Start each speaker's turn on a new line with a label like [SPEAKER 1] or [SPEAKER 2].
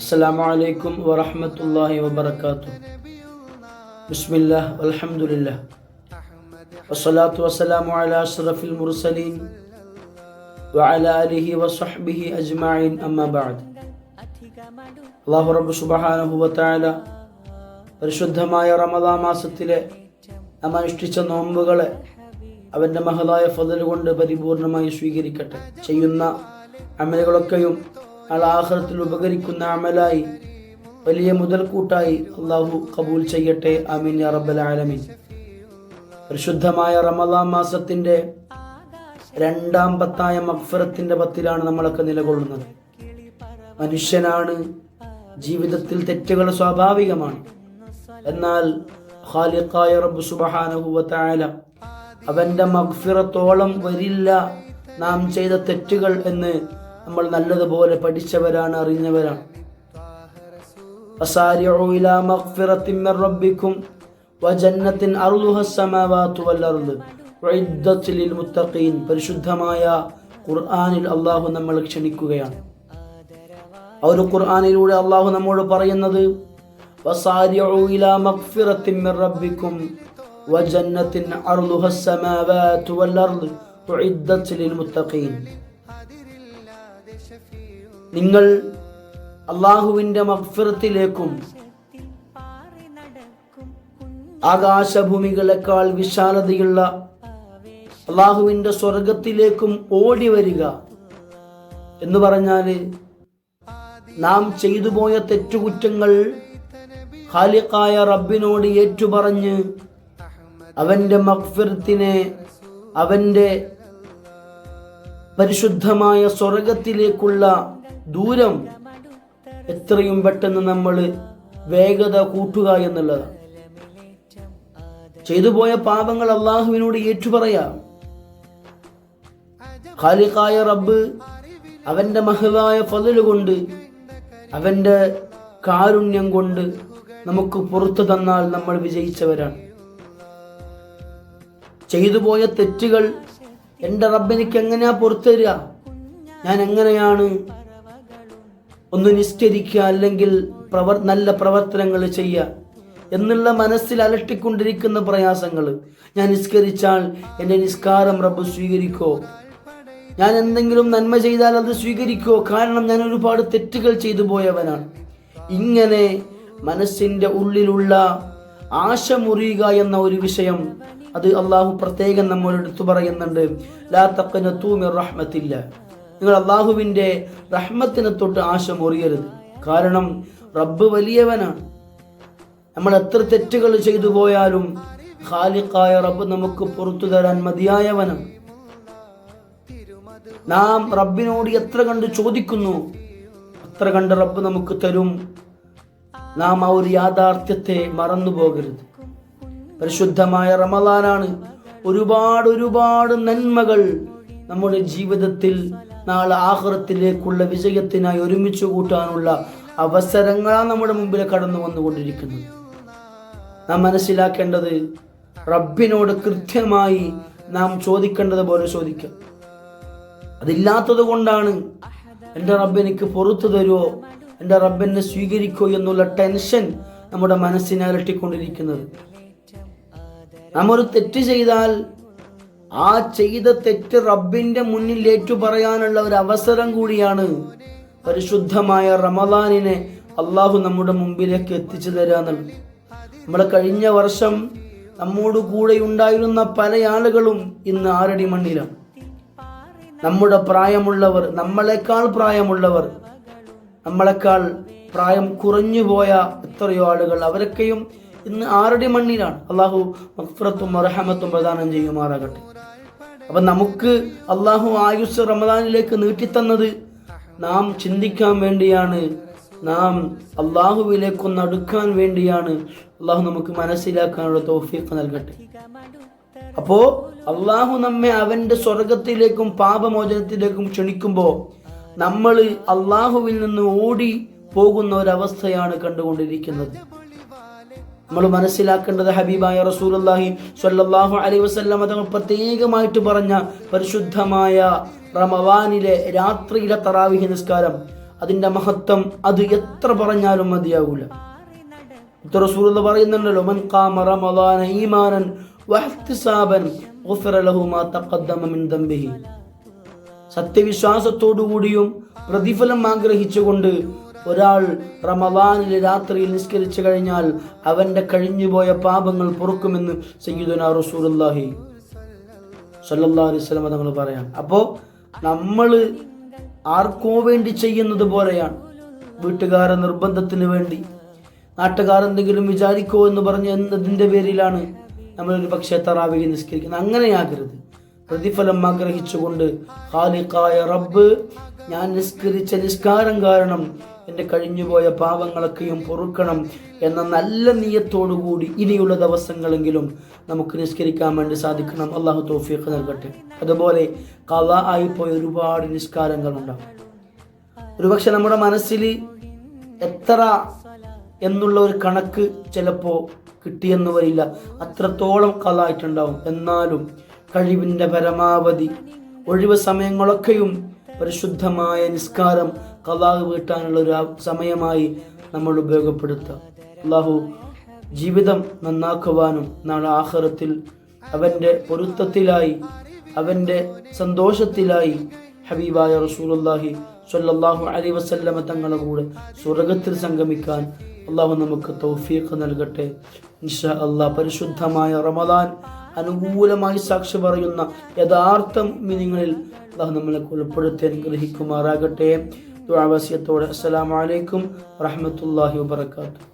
[SPEAKER 1] അസ്സലാമു അലൈക്കും വറഹ്മത്തുള്ളാഹി വബറകാതുഹു. ബിസ്മില്ലാഹ് വൽഹംദുലില്ലാഹ് വസ്സലാത്തു വസ്സലാമു അലാ അഷ്റഫിൽ മുർസലീൻ വഅലാ ആലിഹി വസ്വഹ്ബിഹി അജ്മഈൻ. അമ്മാ ബഅദ്. അല്ലാഹു റബ്ബ് സുബ്ഹാനഹു വതആല പരിശുദ്ധമായ റമദാൻ മാസത്തിലെ നാം അനുഷ്ഠിച്ച നോമ്പുകളെ അവൻ്റെ മഹതായ ഫضൽ കൊണ്ട് പരിപൂർണമായി സ്വീകരിക്കട്ടെ. ചെയ്യുന്ന അമലുകളൊക്കെയും ആഖിറത്തിൽ ഉപകരിക്കുന്ന അമലായി വലിയ മുതൽക്കൂട്ടായി അള്ളാഹു കബൂൽ ചെയ്യട്ടെ. ആമീൻ യാ റബ്ബൽ ആലമീൻ. പരിശുദ്ധമായ റമദാൻ മാസത്തിന്റെ രണ്ടാം പത്തായ മഗ്ഫിറത്തിന്റെ പത്തിലാണ് നമ്മളൊക്കെ നിലകൊള്ളുന്നത്. മനുഷ്യനാണ്, ജീവിതത്തിൽ തെറ്റുകൾ സ്വാഭാവികമാണ്. എന്നാൽ ഖാലിഖായ റബ്ബ് സുബ്ഹാനഹു വതആല അവന്റെ മഗ്ഫിറത്തോളം വരില്ല നാം ചെയ്ത തെറ്റുകൾ എന്ന് നമ്മൾ നല്ലതുപോലെ പഠിച്ചവരാണ്, അറിഞ്ഞവരാണ്. ഫസാരിഉ ഇലാ മഗ്ഫിറത്തിൻ മിർ റബ്ബിക്കും വജന്നത്തിൻ അർളുഹസ് സമാവാതു വൽ അർള് ഉഇദ്ദത് ലിൽ മുത്തഖീൻ. പരിശുദ്ധമായ ഖുർആനിൽ അല്ലാഹു നമ്മളെ ക്ഷണിക്കുകയാണ്. ആ ഒരു ഖുർആനിലൂടെ അല്ലാഹു നമ്മോട് പറയുന്നത് വസാരിഉ ഇലാ മഗ്ഫിറത്തിൻ മിർ റബ്ബിക്കും വജന്നത്തിൻ അർളുഹസ് സമാവാതു വൽ അർള് ഉഇദ്ദത് ലിൽ മുത്തഖീൻ. നിങ്ങൾ അള്ളാഹുവിന്റെ മഗ്ഫിറത്തിലേക്കും ആകാശഭൂമികളെക്കാൾ വിശാലതയുള്ള അള്ളാഹുവിന്റെ സ്വർഗത്തിലേക്കും ഓടി വരിക എന്ന് പറഞ്ഞാല് നാം ചെയ്തു പോയ തെറ്റുകുറ്റങ്ങൾ ഖാലിഖായ റബ്ബിനോട് ഏറ്റുപറഞ്ഞ് അവന്റെ മഗ്ഫിറത്തിനെ, അവന്റെ പരിശുദ്ധമായ സ്വർഗത്തിലേക്കുള്ള ദൂരം എത്രയും പെട്ടെന്ന് നമ്മൾ വേഗത കൂട്ടുക എന്നുള്ളതാണ്. ചെയ്തുപോയ പാപങ്ങൾ അള്ളാഹുവിനോട് ഏറ്റുപറയാം. ഖാലിഖായ റബ്ബ് അവന്റെ മഹതായ ഫضൽ കൊണ്ട്, അവന്റെ കാരുണ്യം കൊണ്ട് നമുക്ക് പുറത്തു തന്നാൽ നമ്മൾ വിജയിച്ചവരാണ്. ചെയ്തുപോയ തെറ്റുകൾ എൻ്റെ റബ്ബെനിക്ക് എങ്ങനെയാ പുറത്തു തരിക? ഞാൻ എങ്ങനെയാണ് ഒന്ന് നിസ്കരിക്കുക, അല്ലെങ്കിൽ നല്ല പ്രവർത്തനങ്ങൾ ചെയ്യുക എന്നുള്ള മനസ്സിൽ അലട്ടിക്കൊണ്ടിരിക്കുന്ന പ്രയാസങ്ങൾ. ഞാൻ നിസ്കരിച്ചാൽ എൻ്റെ നിസ്കാരം റബ്ബ് സ്വീകരിക്കോ? ഞാൻ എന്തെങ്കിലും നന്മ ചെയ്താൽ അത് സ്വീകരിക്കോ? കാരണം ഞാൻ ഒരുപാട് തെറ്റുകൾ ചെയ്തു പോയവനാണ്. ഇങ്ങനെ മനസ്സിൻ്റെ ഉള്ളിലുള്ള ആശ മുറിയുക എന്ന ഒരു വിഷയം, അത് അള്ളാഹു പ്രത്യേകം നമ്മോട് എടുത്തു പറയുന്നുണ്ട്. ലാ തഖ്നതു മിർ റഹ്മത്തില്ല. നിങ്ങൾ അള്ളാഹുവിന്റെ റഹ്മത്തിനെ തൊട്ട് ആശ മുറിയരുത്. കാരണം റബ്ബ് വലിയവനാണ്. നമ്മൾ എത്ര തെറ്റുകൾ ചെയ്തു പോയാലും ഖാലിഖായ റബ്ബ് നമുക്ക് പുറത്തു തരാൻ മതിയായവനാണ്. നാം റബ്ബിനോട് എത്ര കണ്ട് ചോദിക്കുന്നു അത്ര കണ്ട് റബ്ബ് നമുക്ക് തരും. നാം ആ ഒരു യാഥാർത്ഥ്യത്തെ മറന്നു പോകരുത്. പരിശുദ്ധമായ റമദാനാണ്. ഒരുപാട് നന്മകൾ നമ്മുടെ ജീവിതത്തിൽ നാളെ ആഖിറത്തിലേക്കുള്ള വിജയത്തിനായി ഒരുമിച്ച് കൂട്ടാനുള്ള അവസരങ്ങളാണ് നമ്മുടെ മുമ്പിൽ കടന്നു വന്നുകൊണ്ടിരിക്കുന്നത്. നാം മനസ്സിലാക്കേണ്ടത്, റബ്ബിനോട് കൃത്യമായി നാം ചോദിക്കേണ്ടത് പോലെ ചോദിക്കാം. അതില്ലാത്തത് കൊണ്ടാണ് എൻ്റെ റബ്ബ് എനിക്ക് പുറത്തു തരുമോ, എൻ്റെ റബ്ബ് എന്നെ സ്വീകരിക്കോ എന്നുള്ള ടെൻഷൻ നമ്മുടെ മനസ്സിനെ അലട്ടിക്കൊണ്ടിരിക്കുന്നത്. നാം ഒരു തെറ്റ് ചെയ്താൽ ആ ചെയ്ത തെറ്റ് റബ്ബിന്റെ മുന്നിൽ ഏറ്റു പറയാനുള്ള ഒരു അവസരം കൂടിയാണ് പരിശുദ്ധമായ റമദാനിനെ അള്ളാഹു നമ്മുടെ മുമ്പിലേക്ക് എത്തിച്ചു തരാന്നുള്ളത്. നമ്മളെ കഴിഞ്ഞ വർഷം നമ്മോട് കൂടെ ഉണ്ടായിരുന്ന പല ആളുകളും ഇന്ന് ആറടി മണ്ണിലാണ്. നമ്മുടെ പ്രായമുള്ളവർ, നമ്മളെക്കാൾ പ്രായമുള്ളവർ, നമ്മളെക്കാൾ പ്രായം കുറഞ്ഞു പോയ എത്രയോ ആളുകൾ, അവരൊക്കെയും ഇന്ന് ആറടി മണ്ണിലാണ്. അള്ളാഹു മഗ്ഫിറത്തും റഹ്മത്തും പ്രദാനം ചെയ്യുമാറാകട്ടെ. അപ്പൊ നമുക്ക് അള്ളാഹു ആയുസ് റമദാനിലേക്ക് നീട്ടിത്തന്നത് നാം ചിന്തിക്കാൻ വേണ്ടിയാണ്, നാം അള്ളാഹുവിലേക്കൊന്ന് അടുക്കാൻ വേണ്ടിയാണ്. അള്ളാഹു നമുക്ക് മനസ്സിലാക്കാനുള്ള തൗഫീഖ് നൽകട്ടെ. അപ്പോ അള്ളാഹു നമ്മെ അവന്റെ സ്വർഗത്തിലേക്കും പാപമോചനത്തിലേക്കും ക്ഷണിക്കുമ്പോൾ നമ്മൾ അള്ളാഹുവിൽ നിന്ന് ഓടി പോകുന്ന ഒരവസ്ഥയാണ് കണ്ടുകൊണ്ടിരിക്കുന്നത്. നമ്മൾ മനസ്സിലാക്കേണ്ടത്, ഹബീബായ റസൂലുള്ളാഹി സ്വല്ലല്ലാഹു അലൈഹി വസല്ലം തങ്ങൾ പ്രത്യേകമായിട്ട് പറഞ്ഞ പരിശുദ്ധമായ റമദാനിലെ രാത്രിയിലെ തറാവീഹ് നിസ്കാരം, അതിൻ്റെ മഹത്വം അത് എത്ര പറഞ്ഞാലും മതിയാകൂല. റസൂലുള്ളാഹി പറയുന്നുണ്ടല്ലോ, മൻ ഖാമ റമളാന ഈമാനൻ വഹ്തിസാബൻ ഗുഫിറ ലഹു മാ തഖദ്ദമ മിൻ ദംബിഹി. സത്യവിശ്വാസത്തോടുകൂടിയും പ്രതിഫലം ആഗ്രഹിച്ചുകൊണ്ട് ഒരാൾ റമളാനിലെ രാത്രിയിൽ നിസ്കരിച്ചു കഴിഞ്ഞാൽ അവന്റെ കഴിഞ്ഞുപോയ പാപങ്ങൾ പൊറുക്കുമെന്ന് സയ്യിദുനാ റസൂലുള്ളാഹി സ്വല്ലല്ലാഹു അലൈഹി വസല്ലം തങ്ങൾ പറയാം. അപ്പോൾ നമ്മൾ ആർക്കോ വേണ്ടി ചെയ്യുന്നത് പോലെയാണ്. വീട്ടുകാരെ നിർബന്ധത്തിന് വേണ്ടി, നാട്ടുകാരെന്തെങ്കിലും വിചാരിക്കോ എന്ന് പറഞ്ഞ് എന്നതിൻ്റെ പേരിലാണ് നമ്മളൊരു പക്ഷേ തറാവീഹ് നിസ്കരിക്കുന്നത്. അങ്ങനെയാകരുത്. പ്രതിഫലം ആഗ്രഹിച്ചുകൊണ്ട് ഖാലിഖായ റബ്ബ്, ഞാൻ നിസ്കരിച്ച നിസ്കാരം കാരണം എൻ്റെ കഴിഞ്ഞുപോയ പാപങ്ങളൊക്കെയും പൊറുക്കണം എന്ന നല്ല നിയ്യത്തോടുകൂടി ഇനിയുള്ള ദിവസങ്ങളെങ്കിലും നമുക്ക് നിസ്കരിക്കാൻ വേണ്ടി സാധിക്കണം. അള്ളാഹു തൗഫീഖ് നൽകട്ടെ. അതുപോലെ ഖളാ ആയിപ്പോയ ഒരുപാട് നിസ്കാരങ്ങളുണ്ടാവും. ഒരുപക്ഷെ നമ്മുടെ മനസ്സിൽ എത്ര എന്നുള്ള ഒരു കണക്ക് ചിലപ്പോൾ കിട്ടിയെന്ന് വരില്ല, അത്രത്തോളം ഖളാ ആയിട്ടുണ്ടാവും. എന്നാലും കഴിവിൻ്റെ പരമാവധി ഒഴിവ് സമയങ്ങളൊക്കെയും പരിശുദ്ധമായ നിസ്കാരം ഖളാ വീട്ടാനുള്ള ഒരു സമയമായി നമ്മൾ ഉപയോഗപ്പെടുത്തുക. അല്ലാഹു ജീവിതം നന്നാക്കുവാനും നാളെ ആഖിറത്തിൽ അവൻ്റെ പൊരുത്തത്തിലായി, അവൻ്റെ സന്തോഷത്തിലായി ഹബീബായ റസൂലുള്ളാഹി സ്വല്ലല്ലാഹു അലൈഹി വസല്ലമ തങ്ങളുടെ കൂടെ സ്വർഗ്ഗത്തിൽ സംഗമിക്കാൻ അല്ലാഹു നമുക്ക് തൗഫീഖ് നൽകട്ടെ. ഇൻഷാ അല്ലാഹ് പരിശുദ്ധമായ റമളാൻ അനുകൂലമായി സാക്ഷി പറയുന്ന യഥാർത്ഥ മുഅ്മിനീങ്ങളിൽ അല്ലാഹു നമ്മളെ ഉൾപ്പെടുത്തി അനുഗ്രഹിക്കുമാറാകട്ടെ. ദുആ വസിയത്തോടെ അസ്സലാമു അലൈക്കും വറഹ്മത്തുള്ളാഹി വബറകാതുഹു.